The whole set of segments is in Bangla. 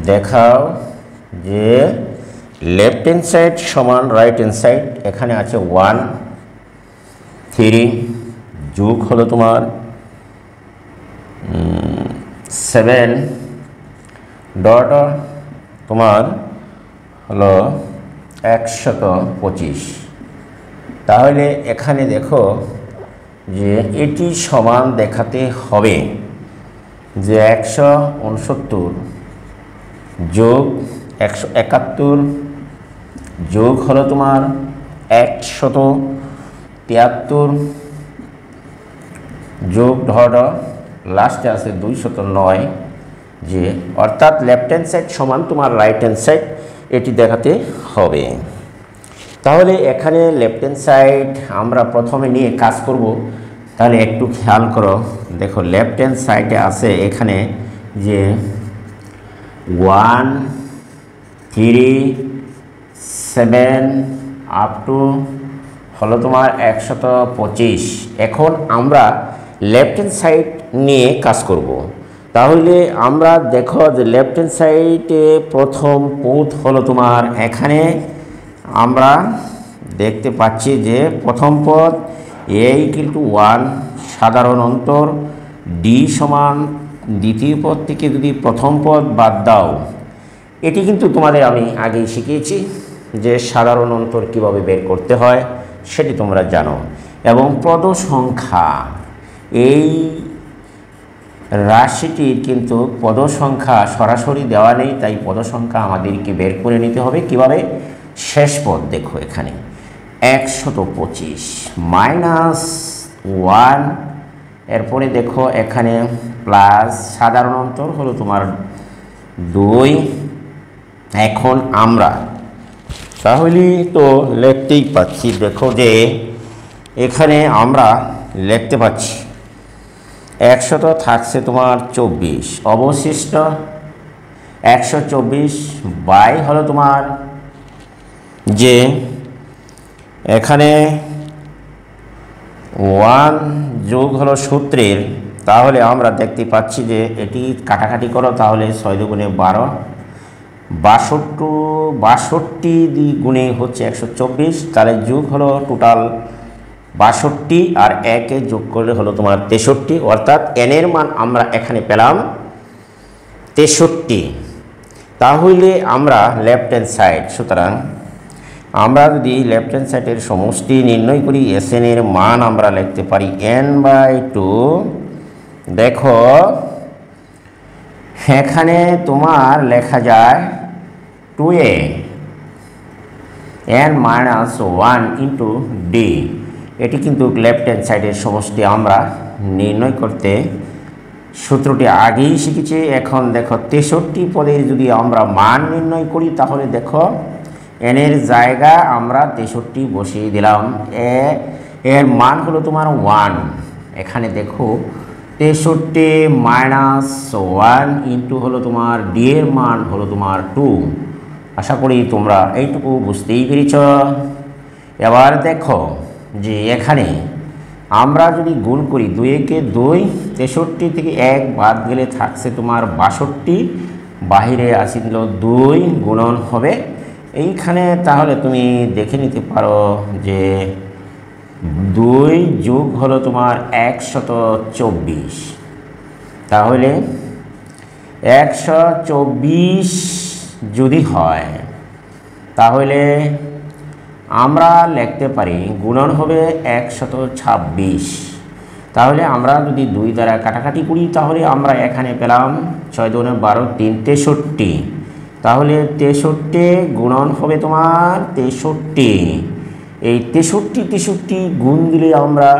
দেখাও যে লেফট হ্যান্ড সাইড সমান রাইট হ্যান্ড সাইড। এখানে আছে 1 3 যোগ হলো তোমার 7 ডট তোমার হলো 125। তাহলে এখানে দেখো যে এটি সমান দেখাতে হবে যে 169 যোগ 171 যোগ হলো তোমার 173 যোগ ধর লাস্টে আছে 209, যে অর্থাৎ লেফট হ্যান্ড সাইড সমান তোমার রাইট হ্যান্ড সাইড এটি দেখাতে হবে। তাহলে এখানে লেফট হ্যান্ড সাইড আমরা প্রথমে নিয়ে কাজ করব। তাহলে একটু খেয়াল করো, দেখো লেফট হ্যান্ড সাইডে আছে এখানে যে 1 3 7 আপ টু হলো তোমার 125। এখন আমরা লেফট হ্যান্ড সাইড নিয়ে কাজ করব। তাহলে আমরা দেখো যে লেফট হ্যান্ড সাইডে প্রথম পদ হলো তোমার এখানে আমরা দেখতে পাচ্ছি যে প্রথম পদ a=1 সাধারণ অন্তর d সমান দ্বিতীয় পদ থেকে যদি প্রথম পদ বাদ দাও। এটি কিন্তু তোমাদের আমি আগেই শিখিয়েছি যে সাধারণ অন্তর কিভাবে বের করতে হয় সেটি তোমরা জানো। এবং পদ সংখ্যা, এই রাশিটির কিন্তু পদ সংখ্যা সরাসরি দেওয়া নেই, তাই পদ সংখ্যা আমাদেরকে বের করে নিতে হবে কিভাবে। শেষ পদ দেখো এখানে 125 -1, এরপরে দেখো এখানে প্লাস সাধারণ অন্তর হলো তোমার 2। এখন আমরা তাহলে তো লিখতেই পাচ্ছি, দেখো যে এখানে আমরা লিখতে পাচ্ছি 100 থাকছে তোমার 24, অবশিষ্ট 124 বাই হলো তোমার যে এখানে 1 যোগ হলো সূত্রের। তাহলে আমরা দেখতে পাচ্ছি যে এটি কাটাকাটি করো, তাহলে 6 দুগুণে 12, 62 গুণে হচ্ছে 124, তাহলে যোগ হলো টোটাল 62 আর 1 যোগ করলে হলো তোমার 63, অর্থাৎ n এর মান আমরা এখানে পেলাম 63। তাহলে আমরা লেফট হ্যান্ড সাইড, সুতরাং আমরা যদি লেফট হ্যান্ড সাইডের সমষ্টি নির্ণয় করি Sn এর মান আমরা লিখতে পারি n/2। দেখো এখানে তোমার লেখা যায় 2a n-1 ইন্টু d। এটি কিন্তু লেফট হ্যান্ড সাইডের সমষ্টি আমরা নির্ণয় করতে সূত্রটি আগেই শিখেছি। এখন দেখো 63 পদের যদি আমরা মান নির্ণয় করি, তাহলে দেখো n এর জায়গা আমরা 63 বসিয়ে দিলাম। এর মান হলো তোমার 1। এখানে দেখো 63 -1 ইন্টু হলো তোমার d এর মান হলো তোমার 2। আশা করি তোমরা এইটুকু বুঝতেই পেরেছ। এবার দেখো যে এখানে আমরা যদি গুণ করি 2 কে 2, 63 থেকে 1 বাদ গেলে থাকছে তোমার 62, বাহিরে আসছিল 2 গুণন হবে এইখানে। তাহলে তুমি দেখে নিতে পারো যে 2 যোগ হলো তোমার 124। তাহলে 124 যদি হয় তাহলে আমরা লিখতে পারি গুণন হবে 126। তাহলে আমরা যদি 2 দ্বারা কাটাকাটি করি, তাহলে আমরা এখানে পেলাম 6 দুগুণে 12 3 63। তাহলে 63 গুণন হবে তোমার 63। এই 63 গুণ দিলে আমরা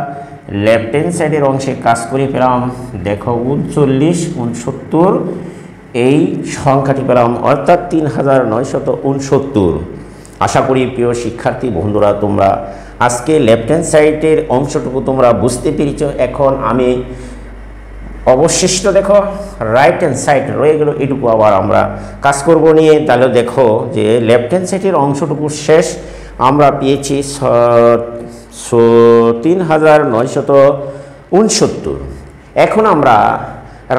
লেফট হ্যান্ড সাইডের অংশে কাজ করে পেলাম। দেখো 39 69 এই সংখ্যাটি পেলাম, অর্থাৎ 3969। আশা করি প্রিয় শিক্ষার্থী বন্ধুরা তোমরা আজকে লেফট হ্যান্ড সাইডের অংশটুকু তোমরা বুঝতে পেরেছ। এখন আমি অবশিষ্ট দেখো রাইট হ্যান্ড সাইড রয়ে গেল, এটুকু আবার আমরা কাজ করব নিয়ে। তাহলে দেখো যে লেফট হ্যান্ড সাইডের অংশটুকু শেষ আমরা পেয়েছি 3969। এখন আমরা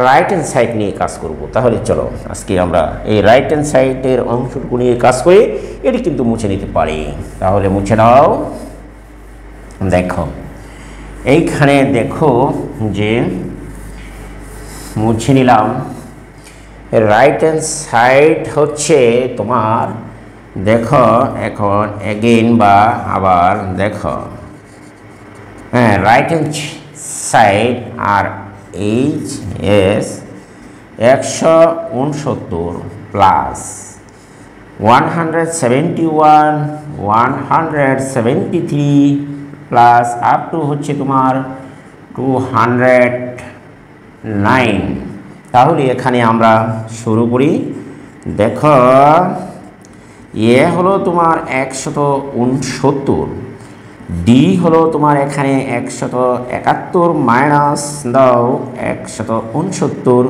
রাইট হ্যান্ড সাইড নিয়ে কাজ করব। তাহলে চলো আজকে আমরা এই রাইট হ্যান্ড সাইডের অংশটুকু নিয়ে কাজ করি। এটি কিন্তু মুছে নিতে পারি। তাহলে মুছে নাও। দেখো এইখানে দেখো যে মুছে নিলাম। রাইট হ্যান্ড সাইড হচ্ছে তোমার, দেখো এখন এগেইন বা আবার দেখো, হ্যাঁ রাইট হ্যান্ড সাইড আর HS 169 plus 171 173 plus up to হচ্ছে তোমার 209। তাহলে এখানে আমরা শুরু করি। দেখো এ হলো তোমার 169, ডি হলো তোমার এখানে 171 মাইনাস দাও 169,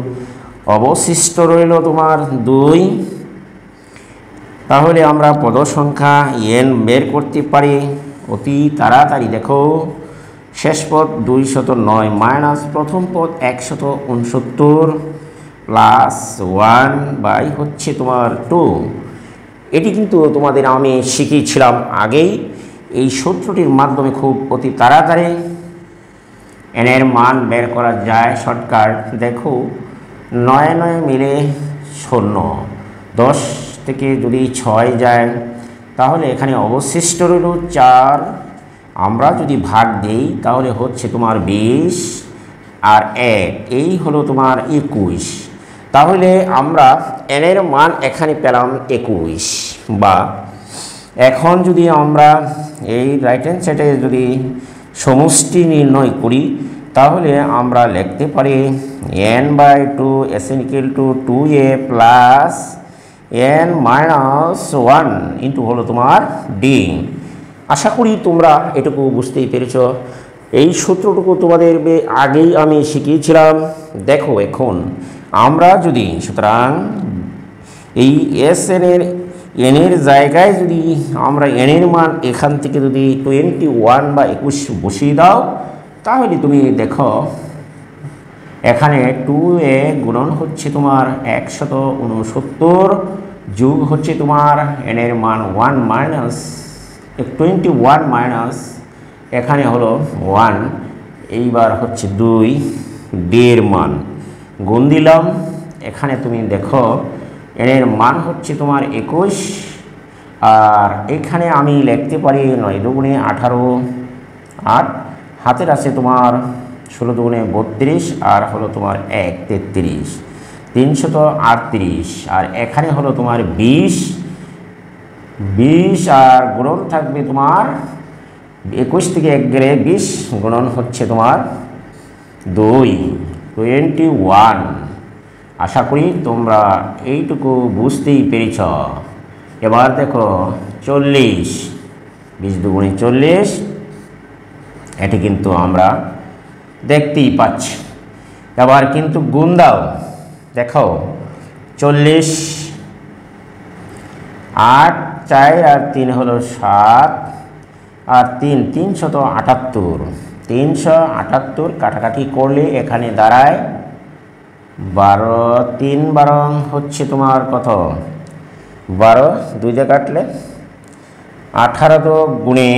অবশিষ্ট রইল তোমার 2। তাহলে আমরা পদ সংখ্যা n বের করতে পারি অতি তাড়াতাড়ি। দেখো শেষ পদ 209 মাইনাস প্রথম পদ 169 প্লাস 1 বাই হচ্ছে তোমার 2। এটি কিন্তু তোমাদের আমি শিখিয়েছিলাম আগেই। এই সূত্রটির মাধ্যমে খুব অতি তাড়াতাড়ি n এর মান বের করা যায় শর্টকাট। দেখো 9 9 মিলে 0, 10 থেকে যদি 6 যায় তাহলে এখানে অবশিষ্ট রইল 4। আমরা যদি ভাগ দেই তাহলে হচ্ছে তোমার 20 আর 1, এই হলো তোমার 21। তাহলে আমরা n এর মান এখানে পেলাম 21। বা এখন যদি আমরা এই রাইট হ্যান্ড সাইডে যদি সমষ্টি নির্ণয় করি তাহলে আমরা লিখতে পারি n/2 = 2a plus n minus 1 into হলো তোমার d। আশা করি তোমরা এটুকু বুঝতেই পেরেছ। এই সূত্রটুকু তোমাদের আগেই আমি শিখিয়েছিলাম। দেখো এখন আমরা যদি, সুতরাং এই n এর জায়গায় যদি আমরা n এর মান এখান থেকে যদি 21 বা 21 বসিয়ে দাও তাহলে তুমি দেখো এখানে 2a গুণন হচ্ছে তোমার 169 যোগ হচ্ছে তোমার n এর মান 1 মাইনাস 21 মাইনাস এখানে হলো 1, এইবার হচ্ছে 2 d এর মান গুণ দিলাম। এখানে তুমি দেখো n এর মান হচ্ছে তোমার 21। আর এখানে আমি লিখতে পারি 9 দুগুণে 18, 8 হাতের আছে তোমার 16 দুগুণে 32 আর হলো তোমার 1 33, 338। আর এখানে হলো তোমার 20 আর গুণন থাকবে তোমার 21 থেকে 1 গেলে 20 গুণন হচ্ছে তোমার 21। আশা করি তোমরা এইটুকু বুঝতেই পেরেছ। এবার দেখো 40, 20 দুগুণে 40, এটি কিন্তু আমরা দেখতেই পাচ্ছি। এবার কিন্তু গুণ দাও। দেখো 40, 8 4 আর 3 হলো 7 আর 3 378। 378 কাটাকাটি করলে এখানে দাঁড়ায় 12, 3 12 হচ্ছে তোমার কত 12, 2 দিয়ে কাটলে 18 তো গুণে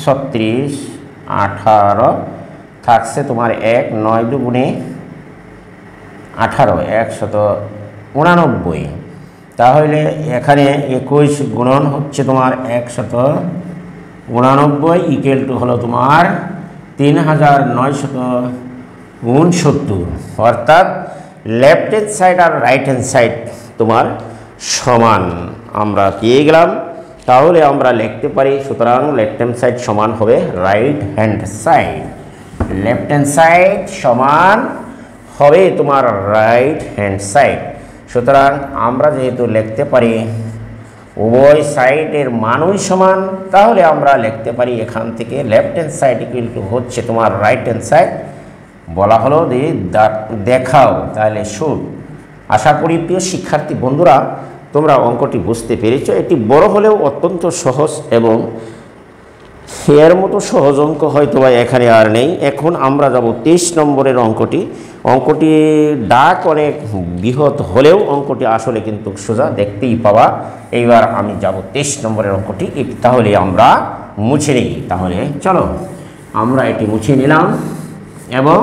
36, 18 থাকছে তোমার 1, 9 দুগুণে 18, 189। তাহলে এখানে 21 গুণন হচ্ছে তোমার 189 ইকুয়াল টু হলো তোমার 3969। অর্থাৎ লেফট হ্যান্ড সাইড আর রাইট হ্যান্ড সাইড তোমার সমান আমরা পেয়ে গেলাম। তাহলে আমরা লিখতে পারি, সুতরাং লেফট হ্যান্ড সাইড সমান হবে right hand side. Left hand side সমান হবে তোমার রাইট হ্যান্ড সাইড। সুতরাং আমরা যেহেতু লিখতে পারি উভয় সাইডের মানই সমান, তাহলে আমরা লিখতে পারি এখান থেকে left hand side equal to হচ্ছে তোমার রাইট হ্যান্ড সাইড। বলা হলো যে দেখাও, তাহলে শুট। আশা করি প্রিয় শিক্ষার্থী বন্ধুরা তোমরা অঙ্কটি বুঝতে পেরেছ। এটি বড় হলেও অত্যন্ত সহজ এবং এর মতো সহজ অঙ্ক হয়তো বা এখানে আর নেই। এখন আমরা যাব 23 নম্বরের অঙ্কটি। অঙ্কটি ডাক অনেক বৃহৎ হলেও অঙ্কটি আসলে কিন্তু সোজা দেখতেই পাওয়া। এইবার আমি যাব 23 নম্বরের অঙ্কটি, তাহলে আমরা মুছে নিই। তাহলে চলো আমরা এটি মুছে নিলাম এবং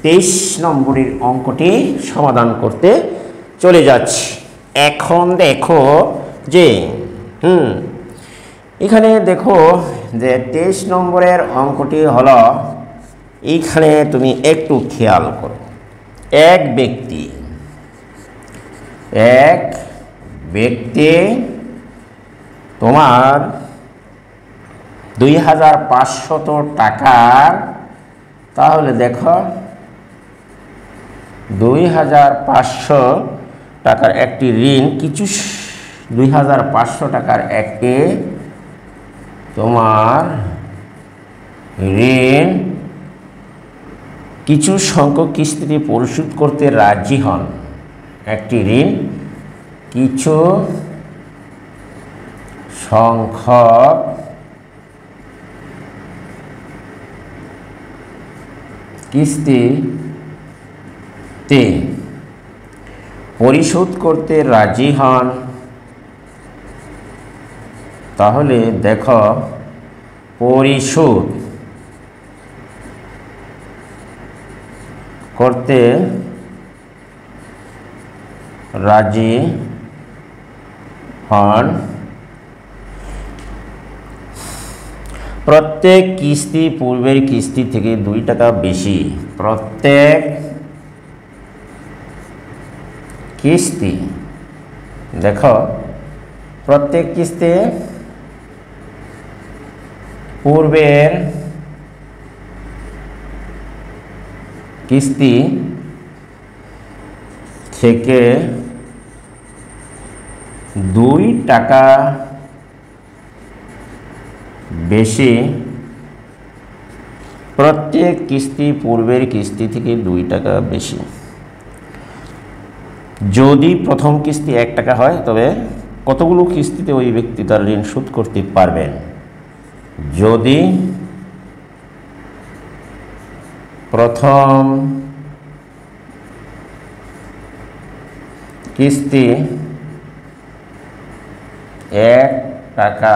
23 নম্বরের অঙ্কটি সমাধান করতে চলে যাচ্ছি। এখন দেখো যে এখানে দেখো যে 23 নম্বরের অঙ্কটি হলো, এইখানে তুমি একটু খেয়াল করো। এক ব্যক্তি তোমার 2500 টাকার, তাহলে দেখো 2500 টাকার একটি ঋণ, কিছু 2500 টাকার একটি তোমার ঋণ কিছু সংখ্যক কিস্তিতে পরিশোধ করতে রাজি হন। একটি ঋণ কিছু সংখ্যক কিস্তিতে পরিশোধ করতে রাজি হন। তাহলে দেখো পরিশোধ করতে রাজি হন। প্রত্যেক কিস্তি পূর্বের কিস্তি থেকে 2 টাকা বেশি। প্রত্যেক কিস্তি, দেখো প্রত্যেক কিস্তি পূর্বের কিস্তি থেকে 2 টাকা বেশি। প্রত্যেক কিস্তি পূর্বের কিস্তি থেকে 2 টাকা বেশি। যদি প্রথম কিস্তি 1 টাকা হয় তবে কতগুলো কিস্তিতে ওই ব্যক্তি তার ঋণ শোধ করতে পারবেন? যদি প্রথম কিস্তি 1 টাকা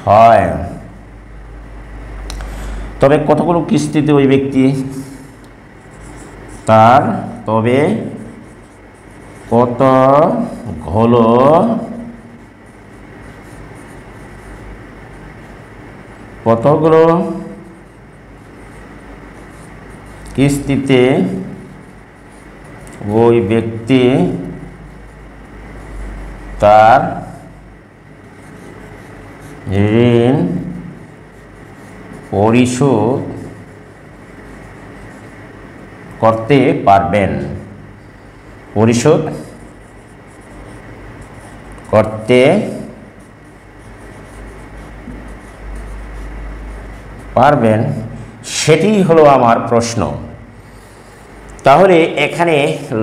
হয় তবে কতগুলো কিস্তিতে ওই ব্যক্তি তার কতগুলো কিস্তিতে ওই ব্যক্তি তার ঋণ পরিশোধ করতে পারবেন। পরিশোধ করতে পারবেন, সেটি হলো আমার প্রশ্ন। তাহলে এখানে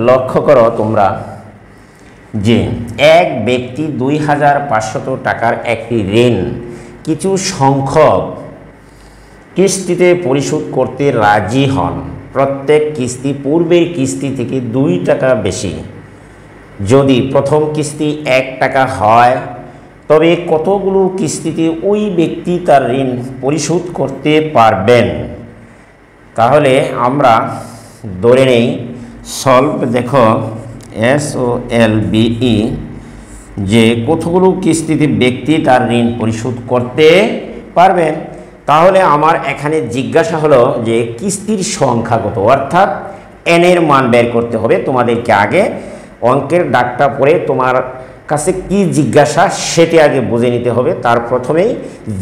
লক্ষ্য করো তোমরা যে এক ব্যক্তি 2500 টাকার একটি ঋণ কিছু সংখ্যক কিস্তিতে পরিশোধ করতে রাজি হন। প্রত্যেক কিস্তি পূর্বের কিস্তি থেকে 2 টাকা বেশি। যদি প্রথম কিস্তি 1 টাকা হয় তবে কতগুলো কিস্তিতে ওই ব্যক্তি তার ঋণ পরিশোধ করতে পারবেন? তাহলে আমরা ধরে নেই সলভ, দেখো SOLVE, যে কতগুলো কিস্তিতে ব্যক্তি তার ঋণ পরিশোধ করতে পারবেন। তাহলে আমার এখানে জিজ্ঞাসা হলো যে কিস্তির সংখ্যা কত, অর্থাৎ n এর মান বের করতে হবে। তোমাদেরকে আগে অঙ্কের ডাকটা পড়ে তোমার কাছে কি জিজ্ঞাসা সেটি আগে বুঝে নিতে হবে। তার প্রথমেই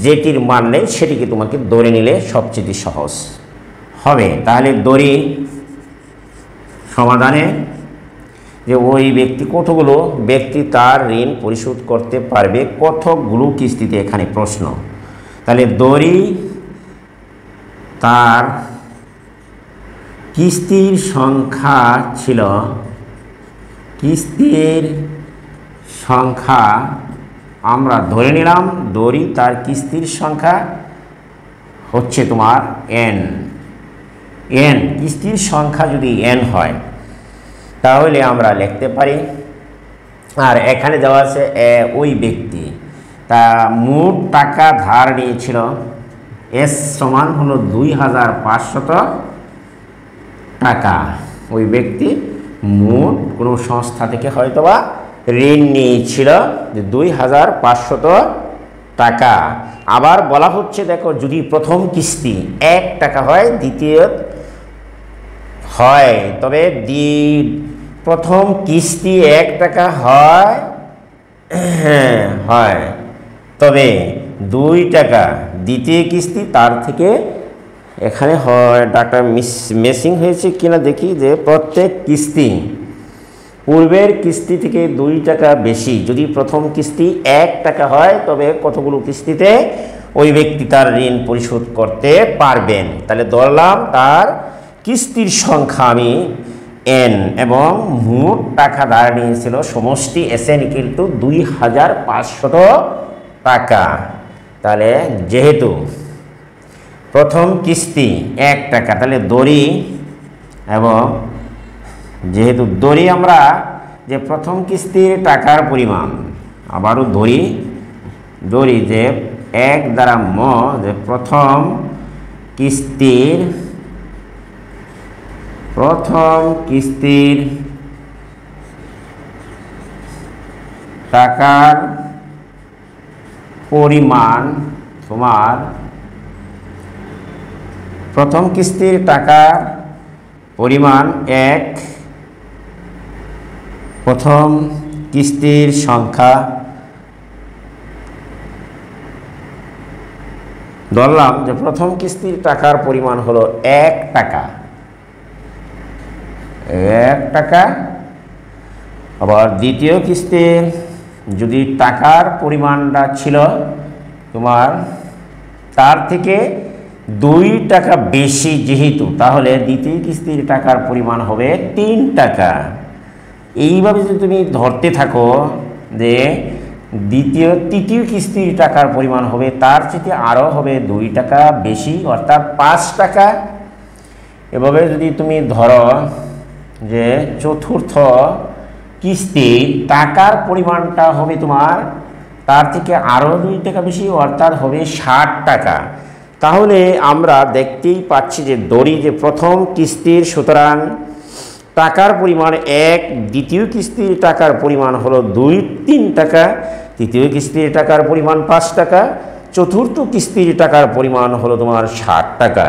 যেটির মান নেই সেটিকে তোমাকে ধরে নিলে সবচেয়ে সহজ হবে। তাহলে ধরি সমাধানে যে ওই ব্যক্তি কতগুলো ব্যক্তি তার ঋণ পরিশোধ করতে পারবে, কতগুলো কিস্তিতে, এখানে প্রশ্ন। তাহলে ধরি তার কিস্তির সংখ্যা ছিল, কিস্তির সংখ্যা আমরা ধরে নিলাম, ধরি তার কিস্তির সংখ্যা হচ্ছে তোমার n। এন কিস্তির সংখ্যা যদি এন হয় তাহলে আমরা লিখতে পারি, আর এখানে দেওয়া আছে ওই ব্যক্তি তা মোট টাকা ধার নিয়েছিল এস সমান হলো 2500 টাকা। ওই ব্যক্তি মোট কোনো সংস্থা থেকে হয়তোবা ঋণ নিয়েছিল 2500 টাকা। আবার বলা হচ্ছে দেখো, যদি প্রথম কিস্তি 1 টাকা হয়, দ্বিতীয় হয়, তবে প্রথম কিস্তি 1 টাকা হয়, হয়, তবে 2 টাকা দ্বিতীয় কিস্তি তার থেকে, এখানে হয় ডাটা মিসিং হয়েছে কিনা দেখি, যে প্রত্যেক কিস্তি পূর্বের কিস্তি থেকে 2 টাকা বেশি। যদি প্রথম কিস্তি 1 টাকা হয় তবে কতগুলো কিস্তিতে ওই ব্যক্তি তার ঋণ পরিশোধ করতে পারবেন। তাহলে ধরলাম তার কিস্তির সংখ্যা আমি এন এবং মোট টাকা ধার নিয়েছিল সমষ্টি এস এন কিন্তু 2500 টাকা। তাহলে যেহেতু প্রথম কিস্তি 1 টাকা, তাহলে দড়ি, এবং যেহেতু দড়ি আমরা যে প্রথম কিস্তির টাকার পরিমাণ, আবারও দড়ি যে 1 দ্বারা যে প্রথম কিস্তির টাকার পরিমাণ, তোমার প্রথম কিস্তির টাকার পরিমাণ 1, প্রথম কিস্তির সংখ্যা ধরলাম যে প্রথম কিস্তির টাকার পরিমাণ হলো 1 টাকা, 1 টাকা। আবার দ্বিতীয় কিস্তির যদি টাকার পরিমাণটা ছিল তোমার তার থেকে 2 টাকা বেশি যেহেতু, তাহলে দ্বিতীয় কিস্তির টাকার পরিমাণ হবে 3 টাকা। এইভাবে যদি তুমি ধরতে থাকো যে তৃতীয় কিস্তির টাকার পরিমাণ হবে তার চেয়ে আরও হবে 2 টাকা বেশি, অর্থাৎ 5 টাকা। এভাবে যদি তুমি ধরো যে চতুর্থ কিস্তির টাকার পরিমাণটা হবে তোমার তার থেকে আরও 2 টাকা বেশি, অর্থাৎ হবে 60 টাকা। তাহলে আমরা দেখতেই পাচ্ছি যে দড়ি যে প্রথম কিস্তির, সুতরাং টাকার পরিমাণ 1, দ্বিতীয় কিস্তির টাকার পরিমাণ হলো 2-3 টাকা, তৃতীয় কিস্তির টাকার পরিমাণ 5 টাকা, চতুর্থ কিস্তির টাকার পরিমাণ হলো তোমার 60 টাকা।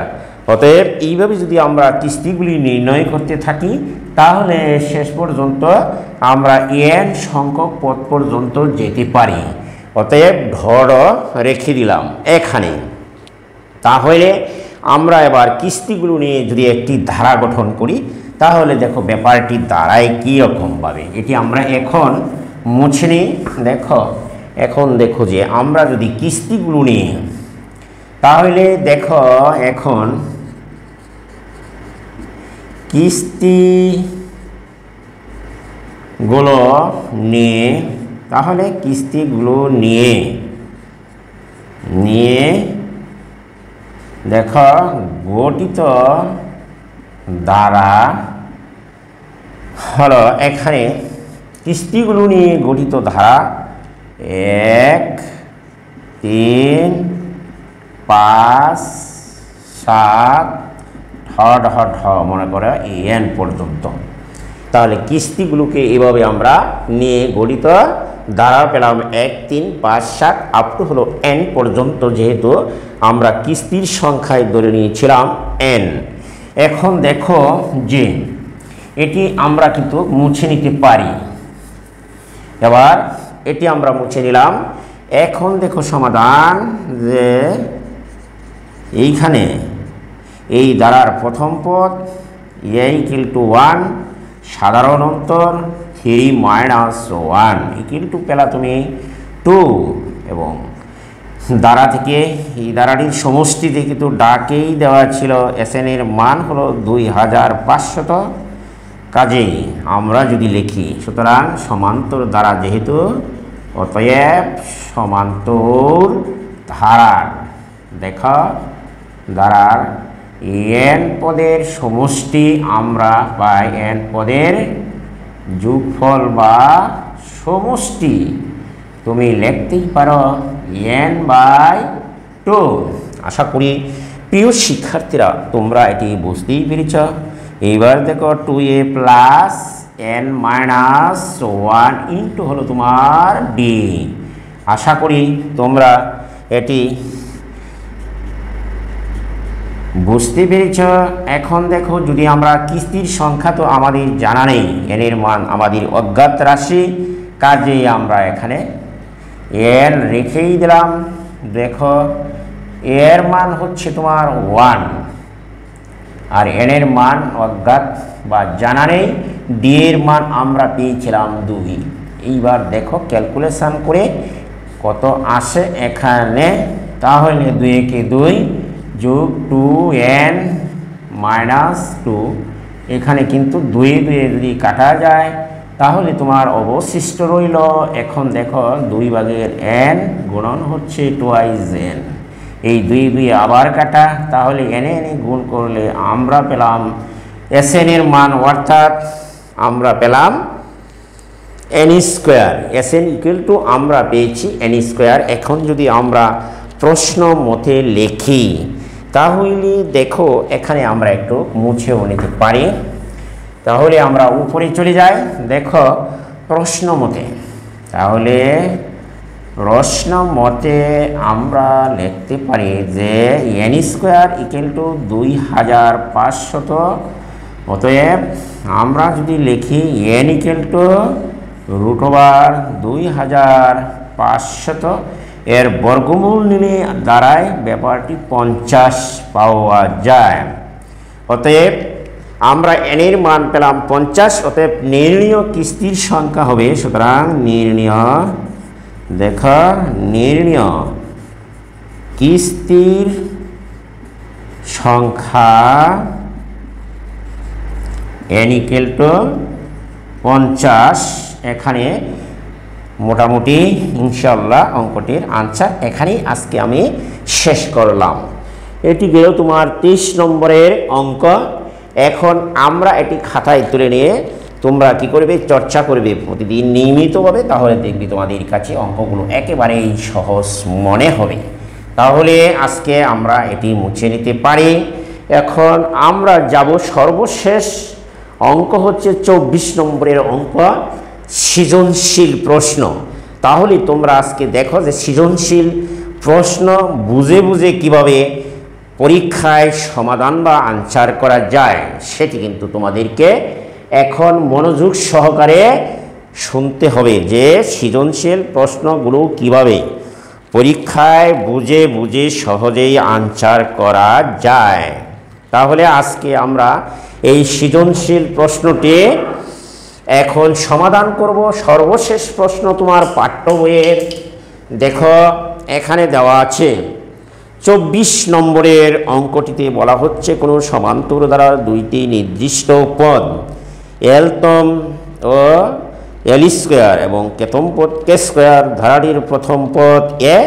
অতএব এইভাবে যদি আমরা কিস্তিগুলি নির্ণয় করতে থাকি তাহলে শেষ পর্যন্ত আমরা এন সংখ্যক পদ পর্যন্ত যেতে পারি। অতএব ঢড় রেখে দিলাম এখানে। তাহলে আমরা এবার কিস্তিগুলো নিয়ে যদি একটি ধারা গঠন করি তাহলে দেখো ব্যাপারটি দাঁড়ায় কী রকমভাবে। এটি আমরা এখন মুছে নিই। এখন দেখো যে আমরা যদি কিস্তিগুলো নিই তাহলে দেখো এখন কিস্তিগুলো নিয়ে, তাহলে কিস্তিগুলো নিয়ে দেখো গঠিত দ্বারা হলো, এখানে কিস্তিগুলো নিয়ে গঠিত ধারা 1, 3, 5, 7 মনে করে এন পর্যন্ত। তাহলে কিস্তিগুলোকে এভাবে আমরা নিয়ে গঠিত ধারা পেলাম 1, 3, 5, 7 আপ টু হলো এন পর্যন্ত, যেহেতু আমরা কিস্তির সংখ্যায় ধরে নিয়েছিলাম এন। এখন দেখো যে এটি আমরা কিন্তু মুছে নিতে পারি। এবার এটি আমরা মুছে নিলাম। এখন দেখো সমাধান, যে এইখানে এই ধারার প্রথম পদ a=1, সাধারণ অন্তর 3 - 1 পেলা তুমি 2, এবং দ্বারা থেকে এই দ্বারাটির সমষ্টিতে কিন্তু ডাকেই দেওয়া ছিল এসএন এর মান হলো 2500। কাজেই আমরা যদি লিখি, সুতরাং সমান্তর দ্বারা যেহেতু, অতএব সমান্তর ধারার দ্বারার n পদের সমষ্টি আমরা পাই n পদের যোগফল বা সমষ্টি তুমি লিখতেই পারো n/2। আশা করি প্রিয় শিক্ষার্থীরা তোমরা এটি বুঝতেই পেরেছ। এইবার দেখো 2a plus n minus 1 into হলো তোমার d। আশা করি তোমরা এটি বুঝতে পেরেছ। এখন দেখো যদি আমরা কিস্তির সংখ্যা তো আমাদের জানা নেই, n এর মান আমাদের অজ্ঞাত রাশি, কাজেই আমরা এখানে n রেখেই দিলাম। দেখো এর মান হচ্ছে তোমার 1 আর n এর মান অজ্ঞাত বা জানা নেই, d এর মান আমরা পেয়েছিলাম 2। এইবার দেখো ক্যালকুলেশন করে কত আসে এখানে, তাহলে 2 কে 2 যোগ 2n মাইনাস 2, এখানে কিন্তু 2 যদি কাটা যায় তাহলে তোমার অবশিষ্ট রইল। এখন দেখো 2 ভাগের n গুণন হচ্ছে টুয়াইস n, এই 2 আবার কাটা, তাহলে n গুণ করলে আমরা পেলাম Sn এর মান, অর্থাৎ আমরা পেলাম n square. Sn equal to আমরা পেয়েছি n স্কোয়ার। এখন যদি আমরা প্রশ্ন মতে লিখি তাহলে দেখো এখানে আমরা একটু মুছেও নিতে পারি। তাহলে আমরা উপরে চলে যাই, দেখো প্রশ্ন মতে, তাহলে প্রশ্ন মতে আমরা লিখতে পারি যে n স্কোয়ার ইকুয়াল টু 2500। অতএব আমরা যদি লিখি n ইকুয়াল টু √2500, এর বর্গমূল নিলে দ্বারাই ব্যাপারটি 50 পাওয়া যায়। অতএব আমরা n এর মান পেলাম 50। অতএব নির্ণীয় কিস্তির সংখ্যা হবে, সুতরাং নির্ণীয় কিস্তির সংখ্যা n ইকুয়াল টু 50। এখানে মোটামুটি ইনশাআল্লাহ অঙ্কটির আনসার এখানেই আজকে আমি শেষ করলাম। এটি গেল তোমার 23 নম্বরের অঙ্ক। এখন আমরা এটি খাতায় তুলে নিয়ে তোমরা কি করবে, চর্চা করবে প্রতিদিন নিয়মিতভাবে, তাহলে দেখবি তোমাদের কাছে অঙ্কগুলো একেবারেই সহজ মনে হবে। তাহলে আজকে আমরা এটি মুছে নিতে পারি। এখন আমরা যাব সর্বশেষ অঙ্ক, হচ্ছে 24 নম্বরের অঙ্ক, সৃজনশীল প্রশ্ন। তাহলে তোমরা আজকে দেখো যে সৃজনশীল প্রশ্ন বুঝে বুঝে কিভাবে পরীক্ষায় সমাধান বা আনসার করা যায়, সেটি কিন্তু তোমাদেরকে এখন মনোযোগ সহকারে শুনতে হবে যে সৃজনশীল প্রশ্নগুলো কিভাবে পরীক্ষায় বুঝে বুঝে সহজেই আনসার করা যায়। তাহলে আজকে আমরা এই সৃজনশীল প্রশ্নটি এখন সমাধান করব। সর্বশেষ প্রশ্ন তোমার পাঠ্য বইয়ের, দেখো এখানে দেওয়া আছে 24 নম্বরের অঙ্কটিতে বলা হচ্ছে কোনো সমান্তর দ্বারা দুইটি নির্দিষ্ট পদ এলতম ও এল স্কোয়ার এবং কেতম পদ কে স্কোয়ার ধারাটির প্রথম পদ এ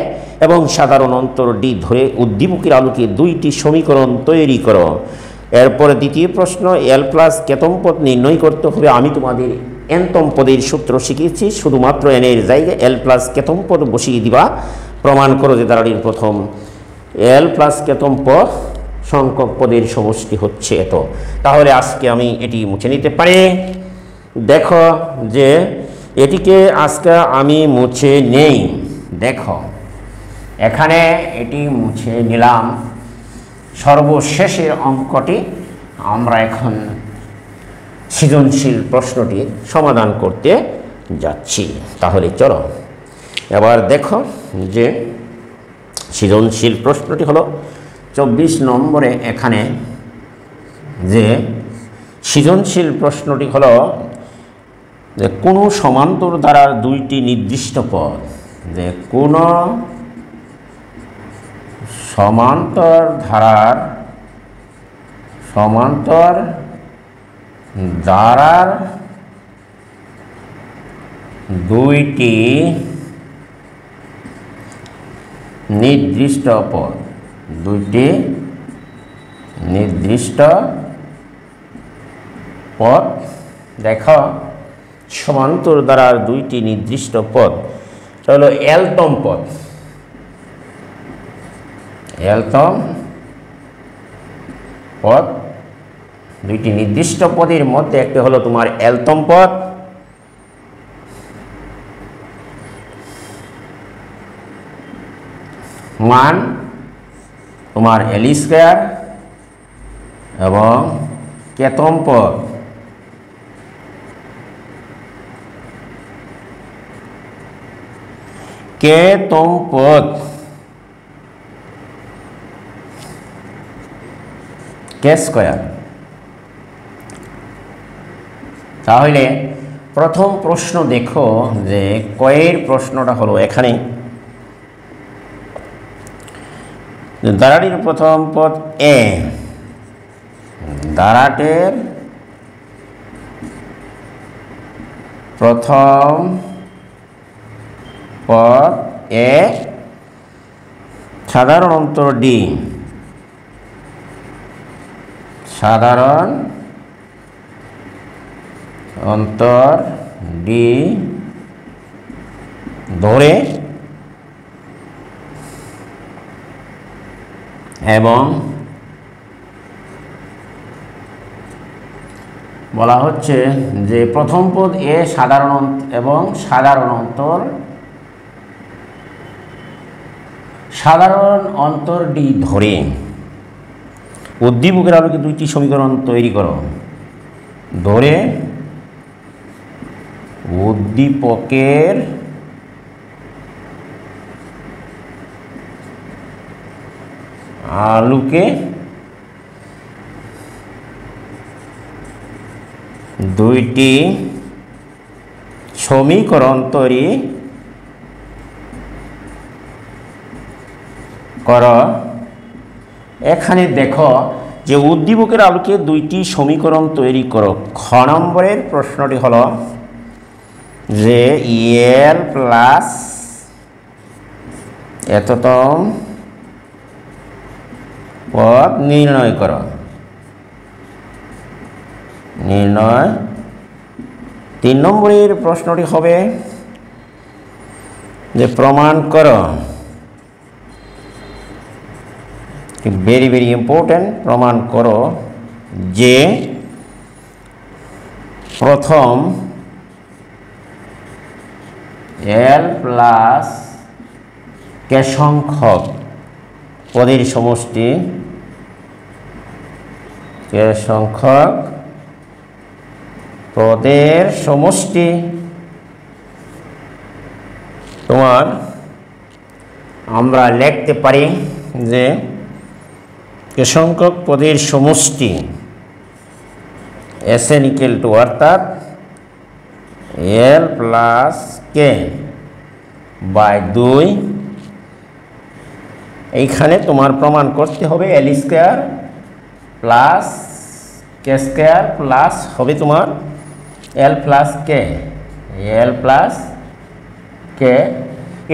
এবং সাধারণ অন্তর ডি ধরে উদ্দীপকের আলোকে দুইটি সমীকরণ তৈরি করো। এরপরে দ্বিতীয় প্রশ্ন, এল প্লাস কেতম পদ নির্ণয় করতে হবে। আমি তোমাদের এনতম পদের সূত্র শিখিয়েছি, শুধুমাত্র এন এর জায়গায় এল প্লাস কেতম পদ বসিয়ে দিবা। প্রমাণ করো যে ধারাটির প্রথম এল প্লাস কেতম পদ সংখ্যক পদের সমষ্টি হচ্ছে এত। তাহলে আজকে আমি এটি মুছে নিতে পারি। দেখো যে এটিকে আজকে আমি মুছে নেই, দেখো এখানে এটি মুছে নিলাম। সর্বশেষের অঙ্কটি আমরা এখন সৃজনশীল প্রশ্নটি সমাধান করতে যাচ্ছি। তাহলে চলো এবার দেখো যে সৃজনশীল প্রশ্নটি হলো 24 নম্বরে। এখানে যে সৃজনশীল প্রশ্নটি হলো যে কোনো সমান্তর ধারার দুইটি নির্দিষ্ট পদ, যে কোনো সমান্তর ধারার দুইটি নির্দিষ্ট পদ, দুইটি নির্দিষ্ট পদ দেখো সমান্তর দ্বারা দুইটি নির্দিষ্ট পদ হলো এলতম পদ। এলতম পদ দুইটি নির্দিষ্ট পদের মধ্যে একটি হলো তোমার এলতম পদ, মান তোমার এল স্কয়ার, এবং কেতম পদ কেতম পদ কে স্কয়ার। তাহলে প্রথম প্রশ্ন দেখো যে কয়ের প্রশ্নটা হলো এখানে দ্বারাটির প্রথম পদ এ, দ্বারাটের প্রথম পদ এ, সাধারণ অন্তর ডি, সাধারণ অন্তর ডি ধরে এবং বলা হচ্ছে যে প্রথম পদ এ সাধারণ এবং সাধারণ অন্তর ডি ধরে উদ্দীপকের আলোকে দুইটি সমীকরণ তৈরি করো। ধরে উদ্দীপকের আলোকে দুইটি সমীকরণ তৈরি করো। এখানে দেখো যে উদ্দীপকের আলোকে দুইটি সমীকরণ তৈরি করো। খ নম্বরের প্রশ্নটি হলো যে এল প্লাস এততম পদ নির্ণয় করো। নির্ণয়। 3 নম্বরের প্রশ্নটি হবে যে প্রমাণ করো। Very very important. প্রমাণ করো যে প্রথম এল প্লাস কে সংখ্যক পদের সমষ্টি, কে সংখ্যক পদের সমষ্টি তোমার আমরা লিখতে পারি যে কে সংখ্যক পদের সমষ্টি এসএন ইকুয়াল টু অর্থাৎ এল প্লাস কে বাই 2। এইখানে তোমার প্রমাণ করতে হবে এল স্কয়ার প্লাস কে স্কয়ার প্লাস হবে তোমার এল প্লাস কে, এল প্লাস কে,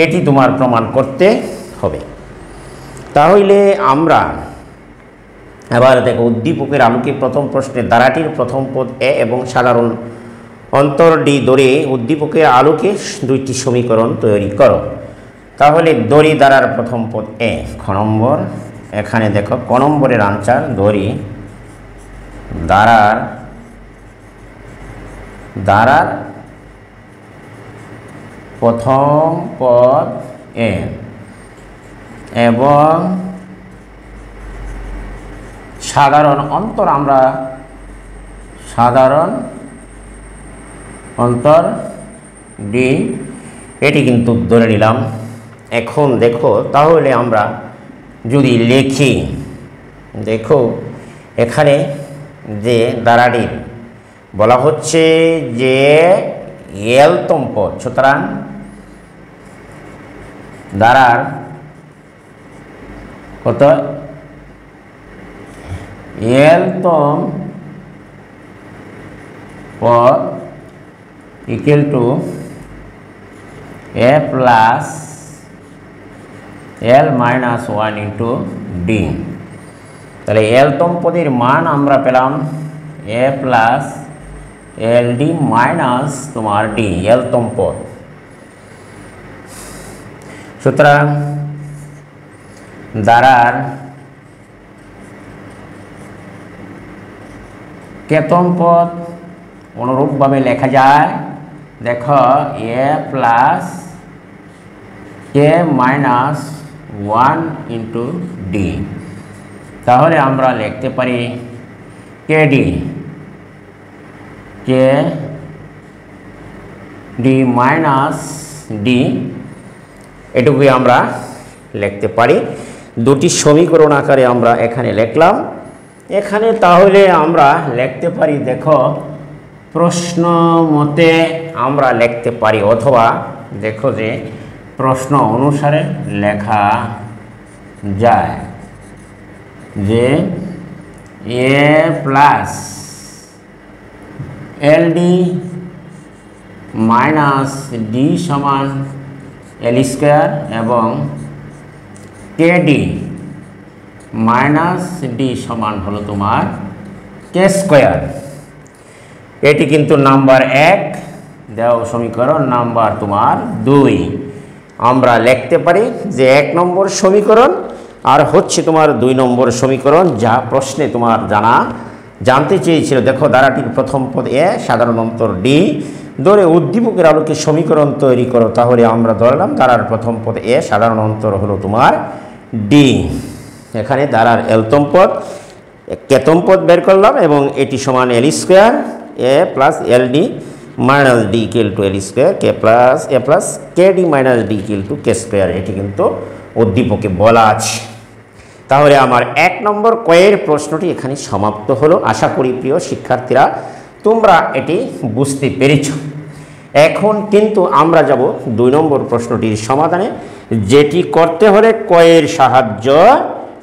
এটি তোমার প্রমাণ করতে হবে। তাহলে আমরা এবার দেখো উদ্দীপকের আলোকে প্রথম প্রশ্নে দ্বারাটির প্রথম পদ এ এবং সাধারণ অন্তর ডি ধরে উদ্দীপকের আলোকে দুইটি সমীকরণ তৈরি করো। তাহলে দড়ি দ্বারার প্রথম পদ এ। খ নম্বর এখানে দেখো ক নম্বরের আনসার দড়ি দ্বারার প্রথম পদ এ এবং সাধারণ অন্তর, আমরা সাধারণ অন্তর ডি এটি কিন্তু ধরে নিলাম। এখন দেখো তাহলে আমরা যদি লিখি, দেখো এখানে যে দ্বারাটির বলা হচ্ছে যে এলতম পদ, সুতরাং দ্বারার কত এলতম পদ equal to A plus L minus 1 into d. তাহলে এলতম পদের মান আমরা পেলাম এ প্লাস এল ডি মাইনাস তোমার ডি এলতম পদ। সুতরাং দ্বারার কেতম পদ অনুরূপভাবে লেখা যায়, দেখো a plus k minus 1 into d. তাহলে আমরা লিখতে পারি কে ডি মাইনাস ডি, এটুকুই আমরা লিখতে পারি। দুটি সমীকরণ আকারে আমরা এখানে লিখলাম। এখানে তাহলে আমরা লিখতে পারি, দেখো প্রশ্ন মতে আমরা লিখতে পারি, অথবা দেখো যে প্রশ্ন অনুসারে লেখা যায় যে A plus L D minus D সমান এল স্কোয়ার এবং কে ডি মাইনাস ডি সমান হলো তোমার কে স্কোয়ার। এটি কিন্তু নাম্বার 1 দেও সমীকরণ। নাম্বার তোমার 2 আমরা লিখতে পারি যে 1 নম্বর সমীকরণ আর হচ্ছে তোমার 2 নম্বর সমীকরণ, যা প্রশ্নে তোমার জানতে চেয়েছিল। দেখো ধারাটির প্রথম পদ এ, সাধারণ অন্তর ডি, ধরে উদ্দীপকের আলোকে সমীকরণ তৈরি করো। তাহলে আমরা ধরলাম ধারার প্রথম পদ এ, সাধারণ অন্তর হলো তোমার ডি। এখানে ধারার এলতম পদ কেতম পদ বের করলাম এবং এটি সমান এল square a plus L D minus d equal to l square a plus k d minus d equal to k square. এটি কিন্তু উদ্দীপকে বলা আছে। তাহলে আমার 1 নম্বর কয়ের প্রশ্নটি এখানে সমাপ্ত হলো। আশা করি প্রিয় শিক্ষার্থীরা তোমরা এটি বুঝতে পেরেছ। এখন কিন্তু আমরা যাব 2 নম্বর প্রশ্নটির সমাধানে, যেটি করতে হলে কয়ের সাহায্য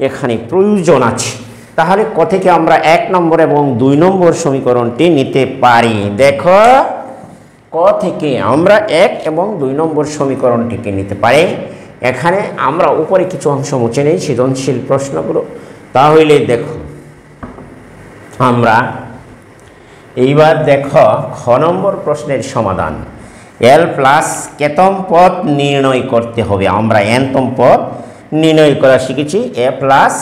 এখানে প্রয়োজন আছে। তাহলে ক থেকে আমরা 1 নম্বর এবং 2 নম্বর সমীকরণটি নিতে পারি। দেখো ক থেকে আমরা 1 এবং 2 নম্বর সমীকরণটিকে নিতে পারি। এখানে আমরা উপরে কিছু অংশ মুছে নেই, সৃজনশীল প্রশ্নগুলো। তাহলে দেখো আমরা এইবার দেখো খ নম্বর প্রশ্নের সমাধান। এল প্লাস কেতম পদ নির্ণয় করতে হবে। আমরা এনতম পদ নির্ণয় করা শিখেছি, a plus